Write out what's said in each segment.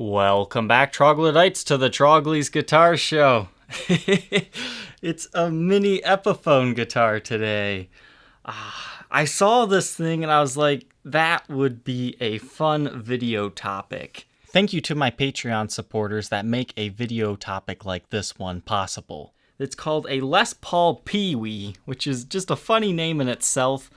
Welcome back, troglodytes, to the Trogly's Guitar Show. It's a mini Epiphone guitar today. I saw this thing and I was like, that would be a fun video topic. Thank you to my Patreon supporters that make a video topic like this one possible. It's called a Les Paul Pee-wee, which is just a funny name in itself.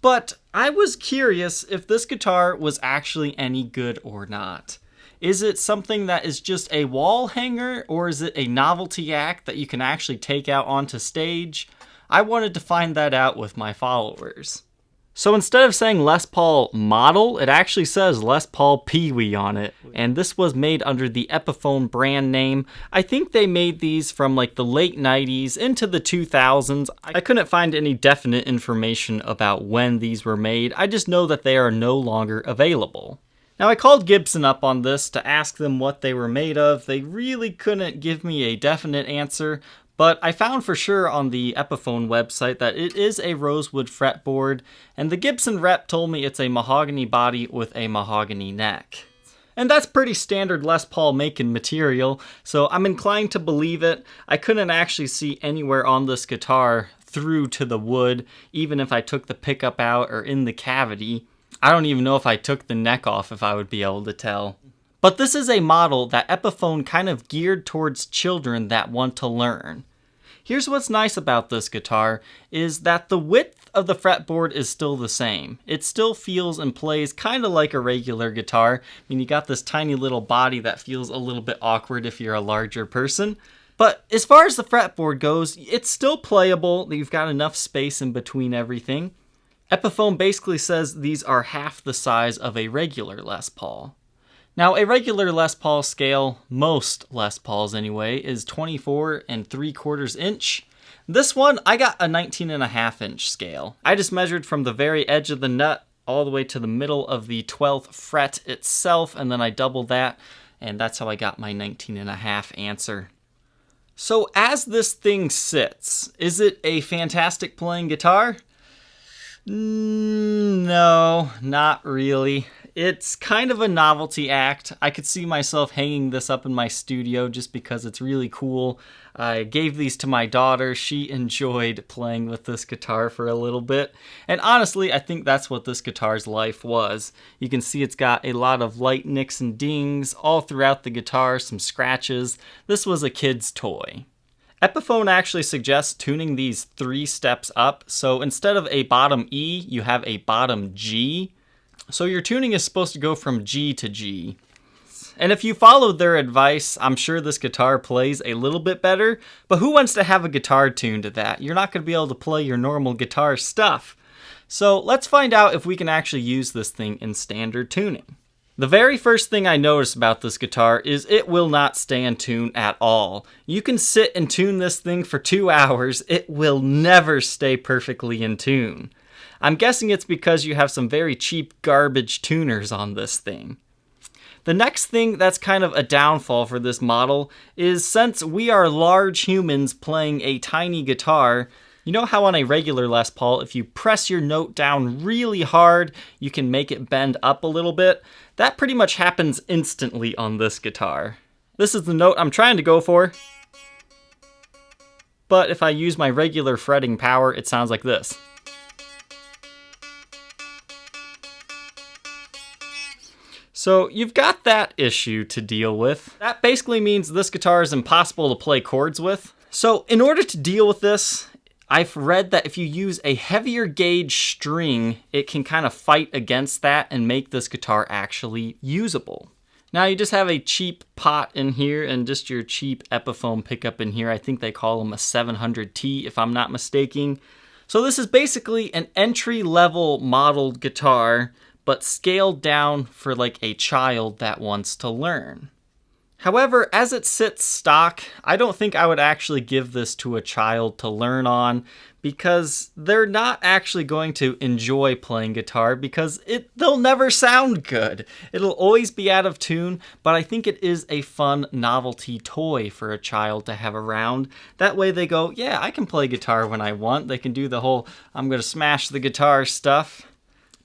But I was curious if this guitar was actually any good or not. Is it something that is just a wall hanger, or is it a novelty act that you can actually take out onto stage? I wanted to find that out with my followers. So instead of saying Les Paul model, it actually says Les Paul Pee-wee on it. And this was made under the Epiphone brand name. I think they made these from like the late 90s into the 2000s. I couldn't find any definite information about when these were made. I just know that they are no longer available. Now, I called Gibson up on this to ask them what they were made of. They really couldn't give me a definite answer, but I found for sure on the Epiphone website that it is a rosewood fretboard, and the Gibson rep told me it's a mahogany body with a mahogany neck. And that's pretty standard Les Paul making material, so I'm inclined to believe it. I couldn't actually see anywhere on this guitar through to the wood, even if I took the pickup out or in the cavity. I don't even know if I took the neck off if I would be able to tell. But this is a model that Epiphone kind of geared towards children that want to learn. Here's what's nice about this guitar, is that the width of the fretboard is still the same. It still feels and plays kind of like a regular guitar. I mean, you got this tiny little body that feels a little bit awkward if you're a larger person. But as far as the fretboard goes, it's still playable. You've got enough space in between everything. Epiphone basically says these are half the size of a regular Les Paul. Now, a regular Les Paul scale, most Les Pauls anyway, is 24 3/4 inch. This one, I got a 19.5 inch scale. I just measured from the very edge of the nut all the way to the middle of the 12th fret itself, and then I doubled that, and that's how I got my 19.5 answer. So as this thing sits, is it a fantastic playing guitar? No, not really. It's kind of a novelty act. I could see myself hanging this up in my studio just because it's really cool. I gave these to my daughter. She enjoyed playing with this guitar for a little bit. And honestly, I think that's what this guitar's life was. You can see it's got a lot of light nicks and dings all throughout the guitar, some scratches. This was a kid's toy. Epiphone actually suggests tuning these 3 steps up, so instead of a bottom E, you have a bottom G. So your tuning is supposed to go from G to G. And if you followed their advice, I'm sure this guitar plays a little bit better, but who wants to have a guitar tuned to that? You're not going to be able to play your normal guitar stuff. So let's find out if we can actually use this thing in standard tuning. The very first thing I noticed about this guitar is it will not stay in tune at all. You can sit and tune this thing for 2 hours, it will never stay perfectly in tune. I'm guessing it's because you have some very cheap garbage tuners on this thing. The next thing that's kind of a downfall for this model is since we are large humans playing a tiny guitar, you know how on a regular Les Paul, if you press your note down really hard, you can make it bend up a little bit? That pretty much happens instantly on this guitar. This is the note I'm trying to go for. But if I use my regular fretting power, it sounds like this. So you've got that issue to deal with. That basically means this guitar is impossible to play chords with. So in order to deal with this, I've read that if you use a heavier gauge string, it can kind of fight against that and make this guitar actually usable. Now you just have a cheap pot in here and just your cheap Epiphone pickup in here. I think they call them a 700T if I'm not mistaken. So this is basically an entry-level modeled guitar, but scaled down for like a child that wants to learn. However, as it sits stock, I don't think I would actually give this to a child to learn on because they're not actually going to enjoy playing guitar because they'll never sound good. It'll always be out of tune, but I think it is a fun novelty toy for a child to have around. That way they go, yeah, I can play guitar when I want. They can do the whole, I'm going to smash the guitar stuff.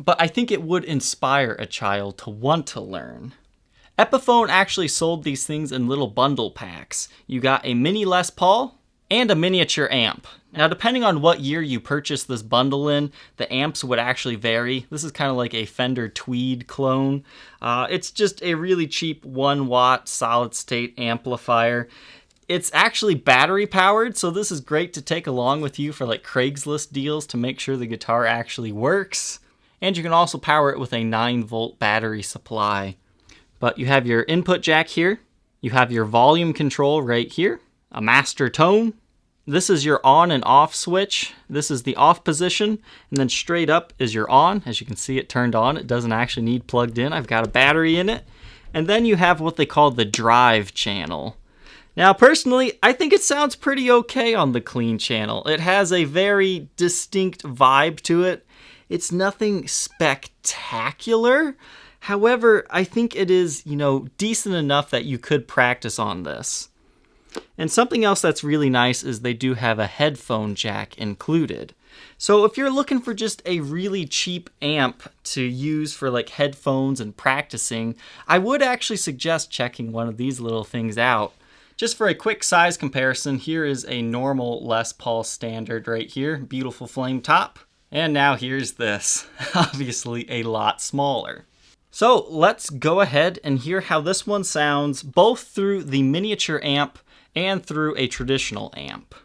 But I think it would inspire a child to want to learn. Epiphone actually sold these things in little bundle packs. You got a mini Les Paul and a miniature amp. Now, depending on what year you purchased this bundle in, the amps would actually vary. This is kind of like a Fender Tweed clone. It's just a really cheap 1 watt solid state amplifier. It's actually battery powered, so this is great to take along with you for like Craigslist deals to make sure the guitar actually works. And you can also power it with a 9-volt battery supply. But you have your input jack here. You have your volume control right here. A master tone. This is your on and off switch. This is the off position, and then straight up is your on. As you can see, it turned on. It doesn't actually need plugged in. I've got a battery in it. And then you have what they call the drive channel. Now, personally, I think it sounds pretty okay on the clean channel. It has a very distinct vibe to it. It's nothing spectacular. However, I think it is, decent enough that you could practice on this. And something else that's really nice is they do have a headphone jack included. So if you're looking for just a really cheap amp to use for like headphones and practicing, I would actually suggest checking one of these little things out. Just for a quick size comparison, here is a normal Les Paul standard right here, beautiful flame top. And now here's this, obviously a lot smaller. So let's go ahead and hear how this one sounds both through the miniature amp and through a traditional amp.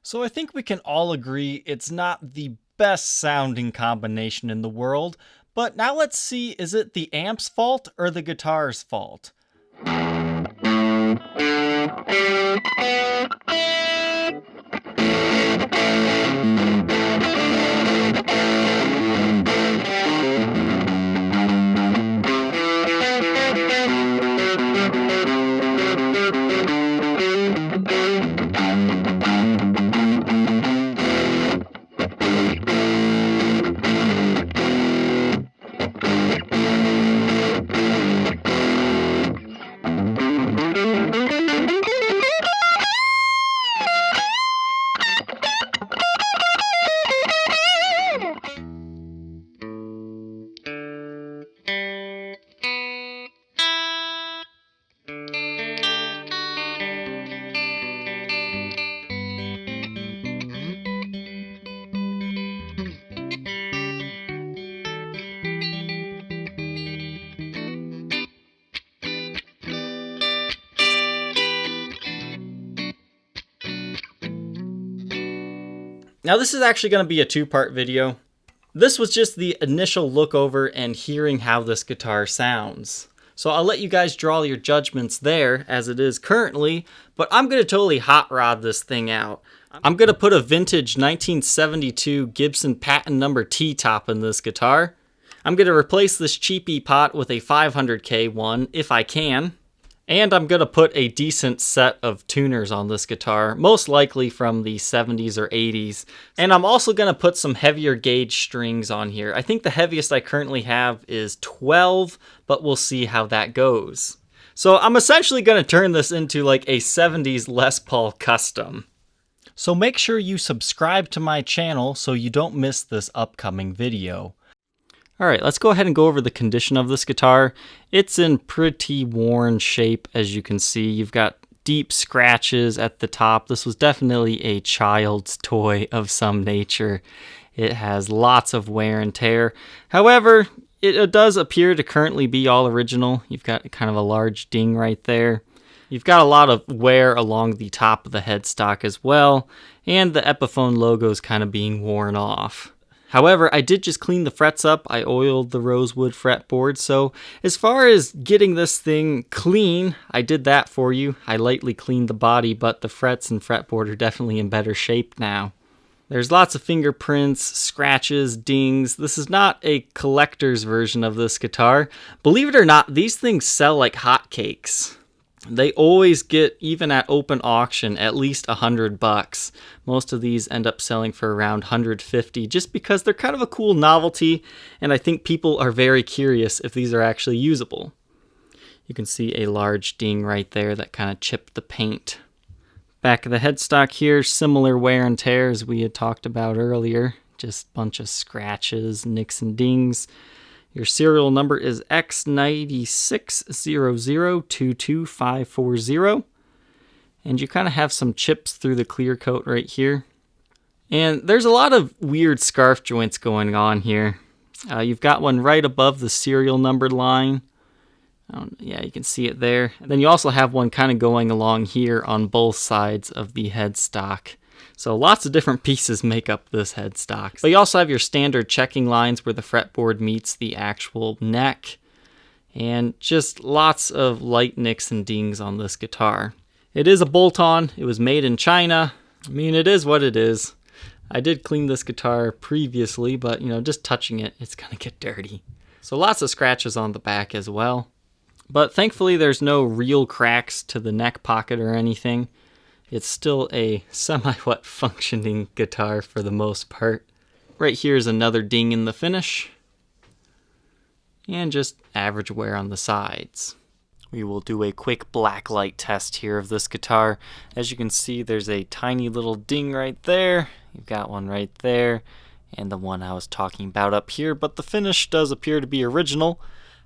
So I think we can all agree it's not the best sounding combination in the world, but now let's see, is it the amp's fault or the guitar's fault? Now this is actually going to be a 2-part video. This was just the initial look over and hearing how this guitar sounds. So I'll let you guys draw your judgments there as it is currently, but I'm going to totally hot rod this thing out. I'm going to put a vintage 1972 Gibson patent number T-top in this guitar. I'm going to replace this cheapy pot with a 500K one if I can. And I'm going to put a decent set of tuners on this guitar, most likely from the 70s or 80s. And I'm also going to put some heavier gauge strings on here. I think the heaviest I currently have is 12, but we'll see how that goes. So I'm essentially going to turn this into like a 70s Les Paul custom. So make sure you subscribe to my channel so you don't miss this upcoming video. All right, let's go ahead and go over the condition of this guitar. It's in pretty worn shape, as you can see. You've got deep scratches at the top. This was definitely a child's toy of some nature. It has lots of wear and tear. However, it does appear to currently be all original. You've got kind of a large ding right there. You've got a lot of wear along the top of the headstock as well, and the Epiphone logo is kind of being worn off. However, I did just clean the frets up. I oiled the rosewood fretboard, so as far as getting this thing clean, I did that for you. I lightly cleaned the body, but the frets and fretboard are definitely in better shape now. There's lots of fingerprints, scratches, dings. This is not a collector's version of this guitar. Believe it or not, these things sell like hotcakes. They always get, even at open auction, at least $100. Most of these end up selling for around $150 just because they're kind of a cool novelty, and I think people are very curious if these are actually usable. You can see a large ding right there that kind of chipped the paint. Back of the headstock here, similar wear and tear as we had talked about earlier. Just a bunch of scratches, nicks and dings. Your serial number is X9600225540. And you kind of have some chips through the clear coat right here. And there's a lot of weird scarf joints going on here. You've got one right above the serial number line. Yeah, you can see it there. And then you also have one kind of going along here on both sides of the headstock. So lots of different pieces make up this headstock. But you also have your standard checking lines where the fretboard meets the actual neck. And just lots of light nicks and dings on this guitar. It is a bolt-on. It was made in China. I mean, it is what it is. I did clean this guitar previously, but just touching it, it's gonna get dirty. So lots of scratches on the back as well. But thankfully there's no real cracks to the neck pocket or anything. It's still a semi-wet functioning guitar for the most part. Right here is another ding in the finish. And just average wear on the sides. We will do a quick blacklight test here of this guitar. As you can see, there's a tiny little ding right there. You've got one right there. And the one I was talking about up here. But the finish does appear to be original.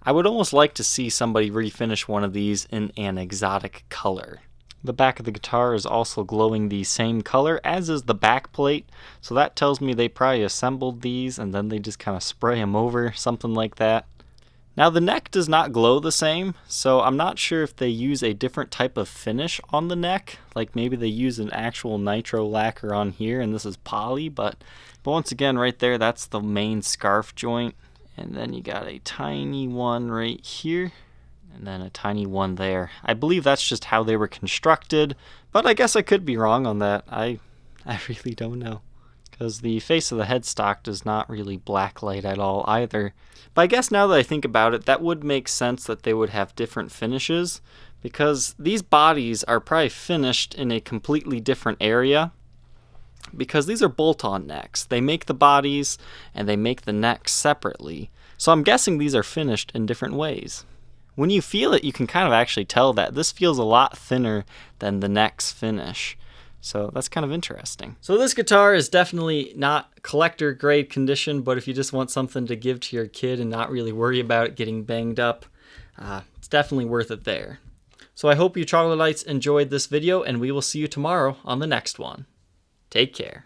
I would almost like to see somebody refinish one of these in an exotic color. The back of the guitar is also glowing the same color, as is the back plate, so that tells me they probably assembled these and then they just kind of spray them over, something like that. Now the neck does not glow the same, so I'm not sure if they use a different type of finish on the neck, like maybe they use an actual nitro lacquer on here and this is poly, but once again right there, that's the main scarf joint, and then you got a tiny one right here. And then a tiny one there. I believe that's just how they were constructed, but I guess I could be wrong on that. I really don't know. Because the face of the headstock does not really blacklight at all either. But I guess now that I think about it, that would make sense that they would have different finishes, because these bodies are probably finished in a completely different area. Because these are bolt-on necks. They make the bodies and they make the necks separately. So I'm guessing these are finished in different ways. When you feel it, you can kind of actually tell that this feels a lot thinner than the neck's finish. So that's kind of interesting. So this guitar is definitely not collector grade condition, but if you just want something to give to your kid and not really worry about it getting banged up, it's definitely worth it there. So I hope you troglodytes enjoyed this video, and we will see you tomorrow on the next one. Take care.